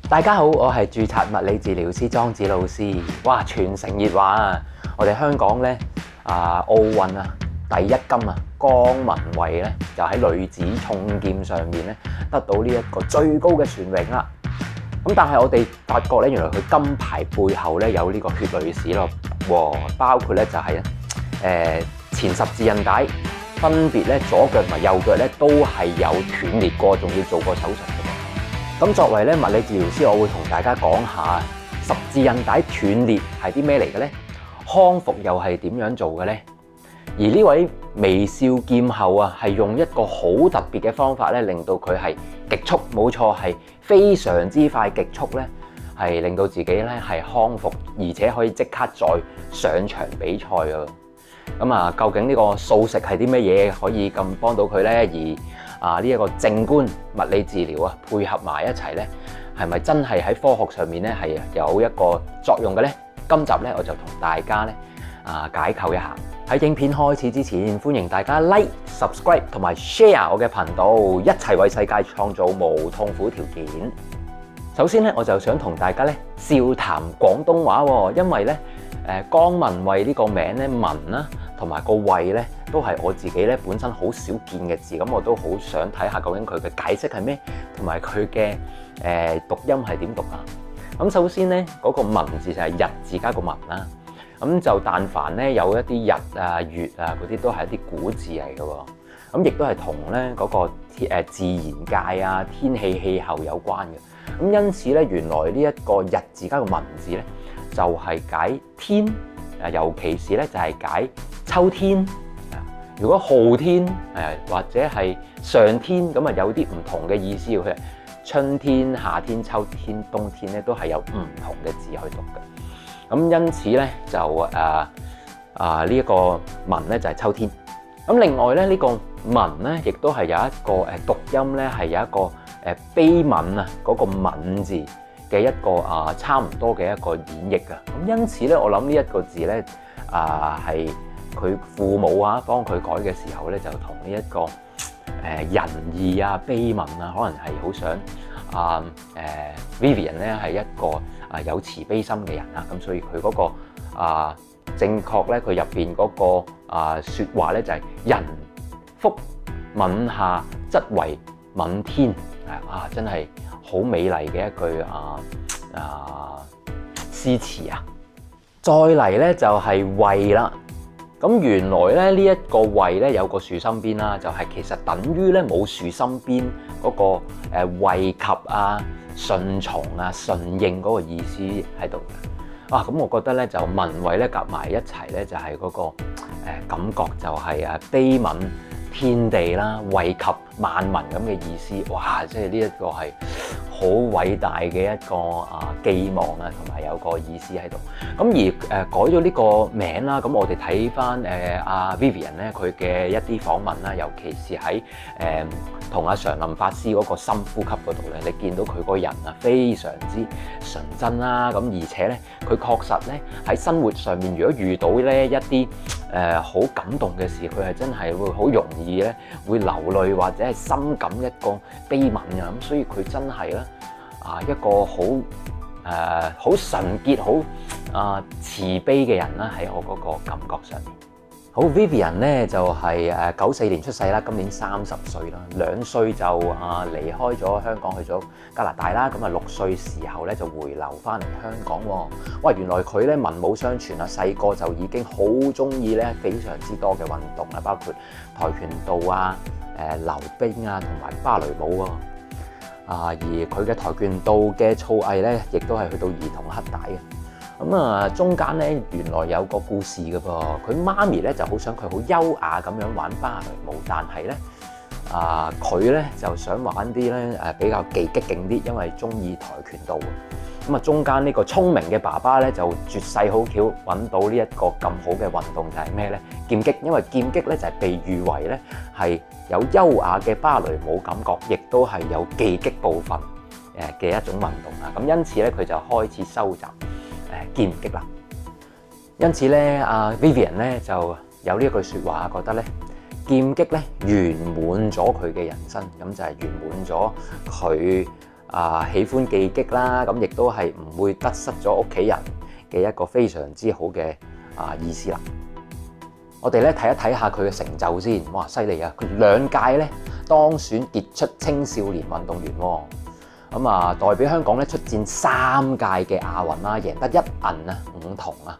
大家好，我係註冊物理治療師莊子老師。哇，全城熱話啊！我哋香港咧奧運第一金江文蔚咧就喺女子重劍上面咧得到呢一個最高嘅殊榮啦。咁但係我哋發覺咧，原來佢金牌背後咧有呢個血淚史咯。包括咧就係前十字韌帶分別咧左腳同埋右腳咧都係有斷裂過，仲要做過手術嘅。咁作為咧物理治療師，我會同大家講下十字韌帶斷裂係啲咩嚟嘅咧？康復又係點樣做嘅咧？而呢位微笑劍后係用一個好特別嘅方法咧，令到佢係極速，冇錯係非常之快極速咧，係令到自己咧係康復，而且可以即刻再上場比賽啊！咁究竟呢個素食係啲咩嘢可以咁幫到佢咧？而呢一個靜觀物理治療配合埋一齊咧，係咪真係喺科學上面咧係有一個作用嘅咧？今集咧我就同大家咧解構一下。喺影片開始之前，歡迎大家 like、subscribe 同埋 share 我嘅頻道，一齊為世界創造無痛苦條件。首先咧，我就想同大家咧笑談廣東話喎，因為咧江文蔚呢個名咧文啦，同埋個蔚咧都係我自己咧本身好少見嘅字，咁我都好想睇下究竟佢嘅解釋係咩，同埋佢嘅讀音係點讀啊？咁首先咧嗰個文字就係日字加個文啦。咁就但凡咧有一啲日月嗰啲都係一啲古字嚟嘅喎，咁亦都係同咧嗰個自然界天氣氣候有關嘅。咁因此咧，原來呢一個日字加個文字咧，就係解天，尤其是咧就係解秋天。如果昊天或者係上天咁有啲唔同嘅意思，佢春天、夏天、秋天、冬天咧都係有唔同嘅字去讀嘅。咁因此咧就呢一個文咧就係秋天。咁另外咧呢個文咧亦都係有一個讀音咧係有一個悲憫嗰個憫字嘅一個差唔多嘅一個演繹嘅。咁因此咧我諗呢一個字咧係佢父母幫佢改嘅時候咧就同呢一個仁義悲憫可能係好想Vivian 咧係一個有慈悲心嘅人啦，咁所以佢嗰個正確咧，佢入邊嗰個説話咧就係人福憫下則為憫天，真係好美麗嘅一句詩詞啊！再嚟咧就係蔚啦，咁原來咧呢一個蔚咧有個豎心邊啦，就係其實等於咧冇豎心邊嗰個惠及順從順應嗰個意思喺度嘅。咁我覺得咧就文蔚咧夾埋一齊咧就係嗰個感覺就係悲憫天地啦，惠及萬民咁嘅意思。哇！即係呢一個係好偉大嘅一個寄望同埋有個意思喺度。咁而改咗呢個名啦，咁我哋睇翻Vivian 咧佢嘅一啲訪問啦，尤其是喺同常林法師嗰個深呼吸嗰度咧，你見到佢個人非常之純真啦。咁而且咧佢確實咧喺生活上面，如果遇到咧一啲好感動嘅事，佢係真係會好容易咧會流淚或者係深感一個悲憫嘅。咁所以佢真係咧一個好純潔、好慈悲嘅人啦，喺我嗰個感覺上面。好 Vivian 咧就係94年出世啦，今年30歲啦，2歲就離開咗香港去咗加拿大啦，咁6歲時候咧就回流翻嚟香港喎。哇，原來佢咧文武雙全細個就已經好中意咧非常之多嘅運動包括跆拳道溜冰同埋芭蕾舞喎。而佢嘅跆拳道嘅造詣咧，亦都係去到兒童黑帶嘅。咁中間咧原來有個故事嘅噃，佢媽咪咧就好想佢好優雅咁樣玩芭蕾舞，但係咧佢咧就想玩啲咧比較技擊勁啲，因為中意跆拳道。咁中間呢個聰明嘅爸爸咧就絕世好橋揾到呢一個咁好嘅運動，就係咩咧？劍擊，因為劍擊咧就係被譽為咧係有優雅嘅芭蕾舞感覺，亦都係有技擊部分嘅一種運動啊。咁因此咧佢就開始收集劍擊啦。因此咧Vivian 咧就有呢一句説話，覺得咧劍擊咧圓滿咗佢嘅人生，咁就係圓滿咗佢喜歡技擊啦，咁亦都係唔會得失咗屋企人嘅一個非常之好嘅意思啦。我哋咧睇一睇下佢嘅成就先，哇犀利啊！佢2屆咧當選傑出青少年運動員喎，咁代表香港咧出戰3屆嘅亞運啦，贏得1銀5銅啊，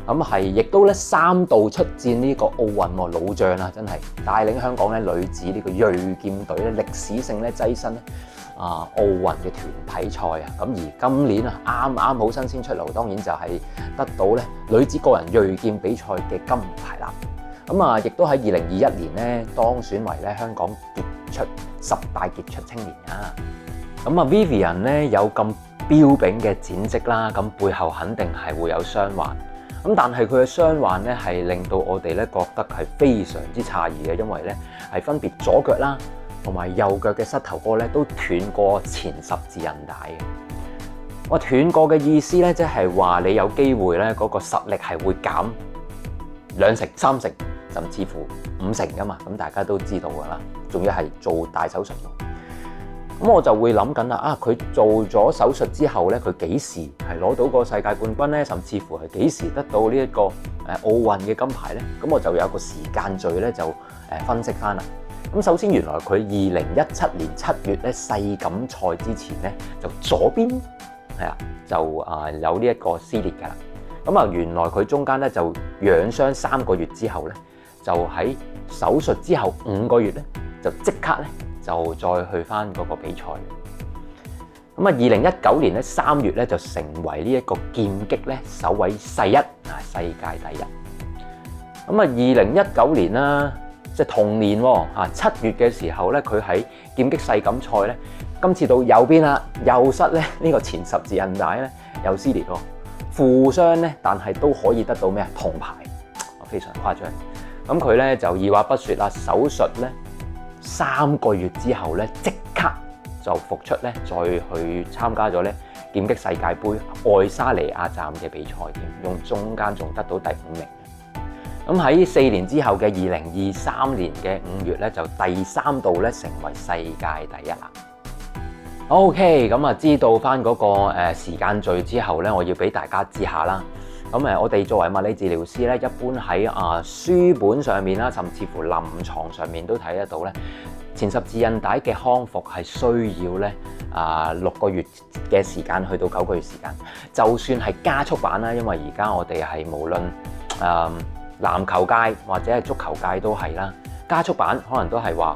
咁係亦都咧3度出戰呢個奧運喎，老將啊真係帶領香港咧女子呢個銳劍隊咧歷史性咧躋身咧奧運嘅團體賽啊，咁而今年啱啱好新鮮出爐，當然就係得到咧女子個人銳劍比賽嘅金牌啦。咁亦都喺2021年咧當選為咧香港傑出10大傑出青年啊。咁Vivian 咧有咁彪炳嘅戰績啦，咁背後肯定係會有傷患。咁但係佢嘅傷患咧係令到我哋咧覺得係非常之詫異嘅，因為咧係分別左腳啦同埋右腳嘅膝頭哥咧都斷過前十字韌帶嘅。我斷過嘅意思咧，即係話你有機會咧嗰個實力係會減2成、3成，甚至乎5成噶嘛。咁大家都知道噶啦，仲要係做大手術。咁我就會諗緊啦，佢做咗手術之後咧，佢幾時係攞到個世界冠軍咧？甚至乎係幾時得到呢一個奧運嘅金牌咧？咁我就有個時間序咧，就分析翻啦。咁首先，原來佢2017年7月咧世錦賽之前咧，就左邊就有呢一個撕裂㗎啦。咁原來佢中間咧就養傷3個月之後咧，就喺手術之後5個月咧，就即刻咧就再去翻嗰個比賽。咁2019年咧3月咧就成為呢一個劍擊咧首位世界第一。咁2019年啦。即係同年喎，7月嘅時候咧，佢喺劍擊世錦賽咧，今次到右邊啦，右膝咧呢個前十字韌帶咧又撕裂喎，負傷咧，但係都可以得到咩銅牌，非常誇張。咁佢咧就二話不說啦，手術咧3個月之後咧即刻就復出咧，再去參加咗咧劍擊世界盃愛沙尼亞站嘅比賽添，用中間仲得到第5名。咁喺4年之後嘅2023年嘅5月咧，就第3度咧成為世界第一啦。OK， 咁知道翻嗰個時間序之後咧，我要俾大家知下啦。咁我哋作為物理治療師咧，一般喺書本上面啦，甚至乎臨床上面都睇得到咧，前十字韌帶嘅康復係需要咧6個月嘅時間去到9個月時間。就算係加速版啦，因為而家我哋係無論籃球界或者係足球界都係啦，加速版可能都係話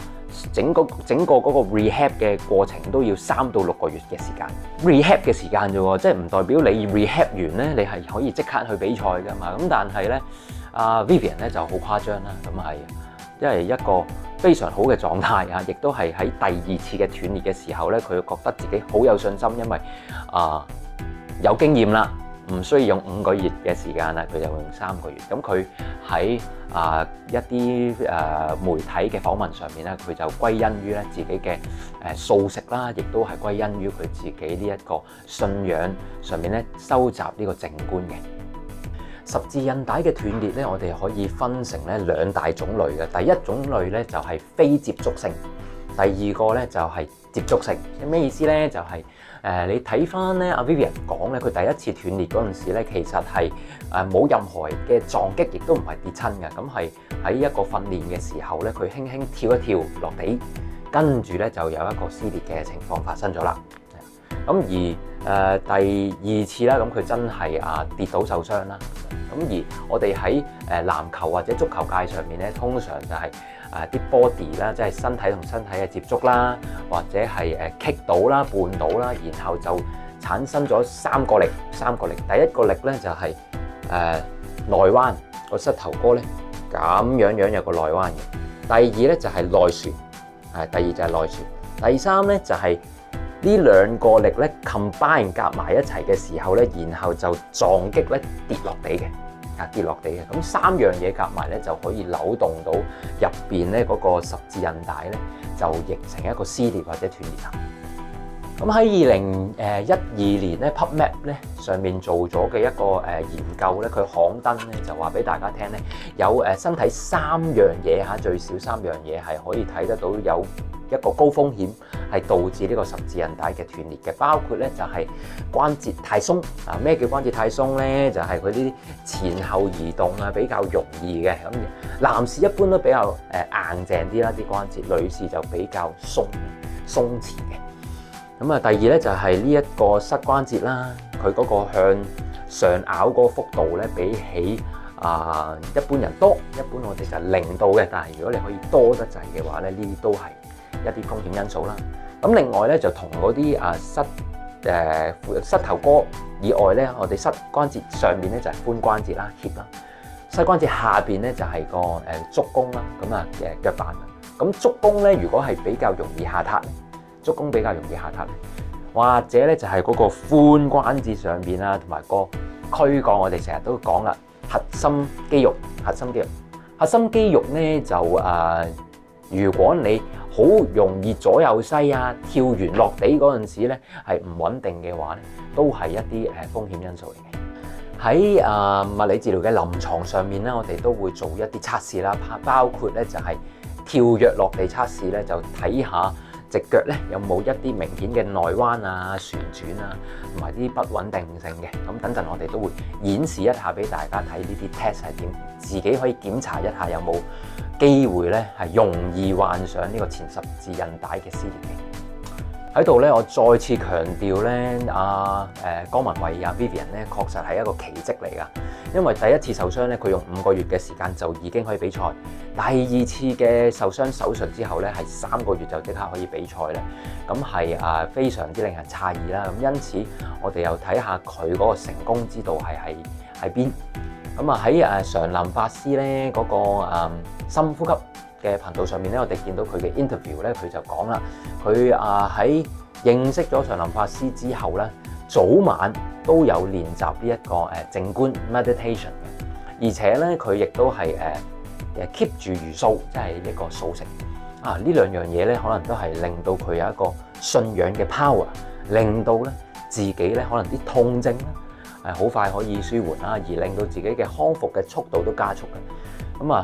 整個嗰個 rehab 嘅過程都要3到6個月嘅時間。rehab 嘅時間啫喎，即係唔代表你 rehab 完咧，你係可以即刻去比賽噶嘛。咁但係咧，Vivian 咧就好誇張啦，咁係因為一個非常好嘅狀態啊，亦都係喺第2次嘅斷裂嘅時候咧，佢覺得自己好有信心，因為有經驗啦。唔需要用5個月嘅時間啦，佢就用3個月。咁佢喺一啲媒體嘅訪問上面咧，佢就歸因於咧自己嘅素食啦，亦都係歸因於佢自己呢一個信仰上面咧收集呢個靜觀嘅。十字韌帶嘅斷裂咧，我哋可以分成咧2大種類嘅。第一種類咧就係非接觸性，第二個咧就係接觸性。咩意思咧？就係你睇翻咧Vivian 講咧，佢第一次斷裂嗰陣時咧，其實係冇任何嘅撞擊，亦都唔係跌親嘅。咁係喺一個訓練嘅時候咧，佢輕輕跳一跳落地，跟住咧就有一個撕裂嘅情況發生咗啦。咁而第2次啦，咁佢真係跌倒受傷啦。咁而我哋喺籃球或者足球界上面咧，通常就係啲 body 啦，即係身體同身體嘅接觸啦，或者係kick 到啦、絆倒啦，然後就產生咗3個力。第一個力咧就係內彎，個膝頭哥咧咁樣有個內彎嘅。第二咧就係內旋，第二就係內旋。第三咧就係呢2個力咧 combine 夾埋一齊嘅時候咧，然後就撞擊咧跌落地嘅。跌落地嘅，咁3樣嘢夾埋咧就可以扭動到入邊咧嗰個十字韌帶咧，就形成一個撕裂或者斷裂啦。咁喺2012年咧 PubMed 咧上面做咗嘅一個研究咧，佢刊登咧就話俾大家聽咧，有身體3樣嘢嚇，最少3樣嘢係可以睇得到有一個高風險係導致呢個十字韌帶嘅斷裂嘅，包括咧就係關節太鬆啊！咩叫關節太鬆咧？就係佢呢啲前後移動啊比較容易嘅，咁男士一般都比較硬淨啲啦，啲關節，女士就比較鬆弛嘅。咁啊，第二咧就係呢一個膝關節啦，佢嗰個向上拗嗰個幅度咧，比起一般人多，一般我哋就0度嘅，但係如果你可以多得滯嘅話咧，呢啲都係一啲風險因素啦。咁另外咧就同嗰啲膝頭哥以外咧，我哋膝關節上面咧就係髖關節啦 hip 啦，膝關節下邊咧就係個足弓啦，咁啊腳板啦。咁足弓咧如果係比較容易下塌，足弓比較容易下塌咧，或者咧就係嗰個髖關節上邊啦，同埋個軀幹，我哋成日都講啦，核心肌肉咧就如果你好容易左右西啊，跳完落地嗰陣時咧係唔穩定嘅話咧，都係一啲風險因素嚟嘅。喺物理治療嘅臨床上面咧，我哋都會做一啲測試啦，包括咧就係跳躍落地測試咧，就睇下隻腳咧有冇一啲明顯嘅內彎啊、旋轉啊，同埋啲不穩定性嘅。咁等陣我哋都會演示一下俾大家睇呢啲 test 係點，自己可以檢查一下有冇機會咧係容易患上呢個前十字韌帶嘅撕裂嘅。喺度咧，我再次強調咧，江文慧Vivian 咧確實係一個奇蹟嚟㗎。因為第一次受傷咧，佢用5個月嘅時間就已經可以比賽；第二次嘅受傷手術之後咧，係3個月就即刻可以比賽咧。咁係非常之令人詫異啦。咁因此，我哋又睇下佢嗰個成功之道係喺邊。咁啊喺常林法師咧嗰個深呼吸嘅頻道上面咧，我哋見到佢嘅 interview 咧，佢就講啦，佢喺認識咗常林法師之後咧，早晚都有練習呢一個靜觀 meditation 嘅，而且咧佢亦都係keep 住茹素，即係一個素食呢兩樣嘢咧，可能都係令到佢有一個信仰嘅 power， 令到咧自己咧可能啲痛症咧好快可以舒緩啦，而令到自己嘅康復嘅速度都加速嘅。咁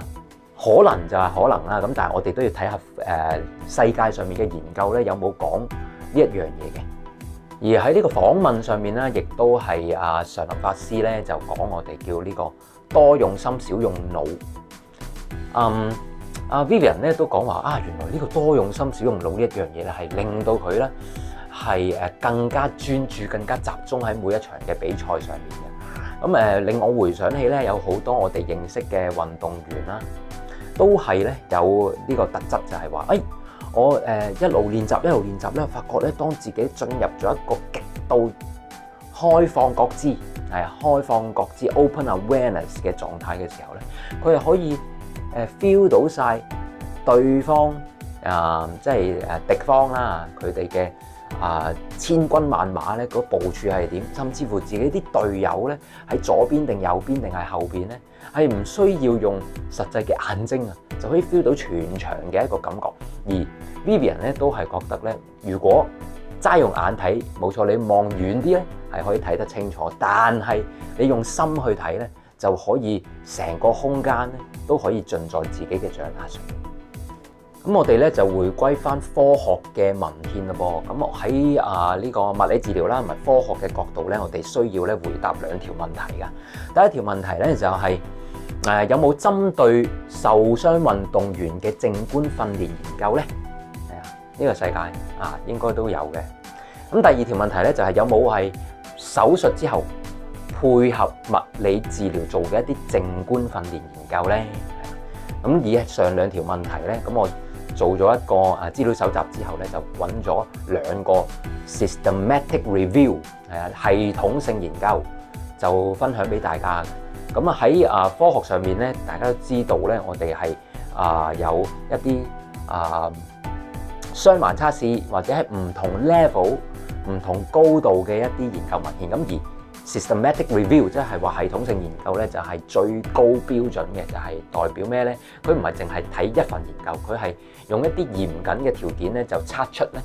可能就係可能啦，咁但係我哋都要睇下世界上面嘅研究咧有冇講呢一樣嘢嘅。而喺呢個訪問上面咧，亦都係常林法師咧就講我哋叫呢個多用心少用腦。Vivian 咧都講話原來呢個多用心少用腦呢一樣嘢咧係令到佢咧係更加專注、更加集中喺每一場嘅比賽上面嘅。咁令我回想起咧有好多我哋認識嘅運動員啦，都係咧有呢個特質，就係話我一路練習咧，發覺咧當自己進入咗一個極度開放覺知（open awareness） 嘅狀態嘅時候咧，佢係可以feel 到晒對方即係敵方啦，佢哋嘅千軍萬馬咧個部署係點，甚至乎自己啲隊友咧喺左邊定右邊定係後邊咧，係唔需要用實際嘅眼睛就可以 feel 到全場嘅一個感覺。而 Vivian 咧都係覺得咧，如果齋用眼睇，冇錯，你望遠啲咧係可以睇得清楚，但係你用心去睇咧，就可以成個空間咧都可以盡在自己嘅掌握上。咁我哋咧就回歸翻科學嘅文獻啦噃。咁喺呢個物理治療啦同埋科學嘅角度咧，我哋需要咧回答2條問題㗎。第一條問題咧就係有冇針對受傷運動員嘅靜觀訓練研究咧？呢個世界應該都有嘅。咁第二條問題咧就係有冇係手術之後配合物理治療做嘅一啲靜觀訓練研究咧？咁以上2條問題咧，咁我做咗一個資料搜集之後咧，就揾咗2個 systematic review 系統性研究，就分享俾大家。咁喺科學上面咧，大家都知道咧，我哋係有一啲雙盲測試或者係唔同 level、唔同高度嘅一啲研究文獻。咁而 systematic review 即係話系統性研究咧，就係最高標準嘅，就係代表咩咧？佢唔係淨係睇一份研究，佢係用一啲嚴謹嘅條件咧，就測出咧，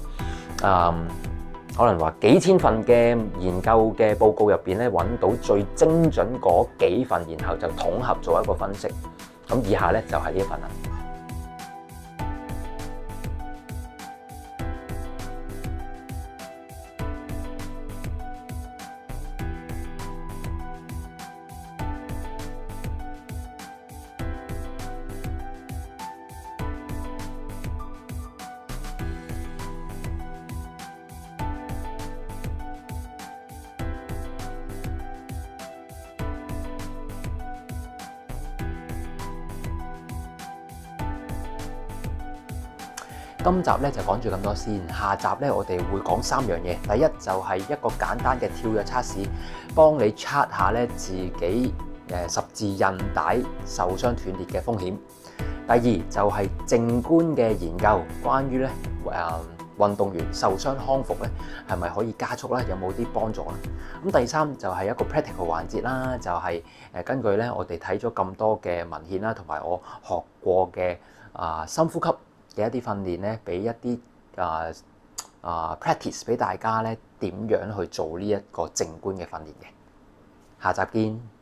可能話幾千份嘅研究嘅報告入邊咧，揾到最精準嗰幾份，然後就統合做一個分析。咁以下咧就係呢一份啦。今集咧就講住咁多先，下集咧我哋會講3樣嘢。第一就係一個簡單嘅跳躍測試，幫你 check 下咧自己十字韌帶受傷斷裂嘅風險。第二就係靜觀嘅研究，關於咧運動員受傷康復咧係咪可以加速啦？有冇啲幫助啦？咁第三就係一個 practical 環節啦，就係根據咧我哋睇咗咁多嘅文獻啦，同埋我學過嘅深呼吸嘅一啲訓練咧，俾一啲practice 俾大家咧點樣去做呢一個靜觀嘅訓練嘅。下集見。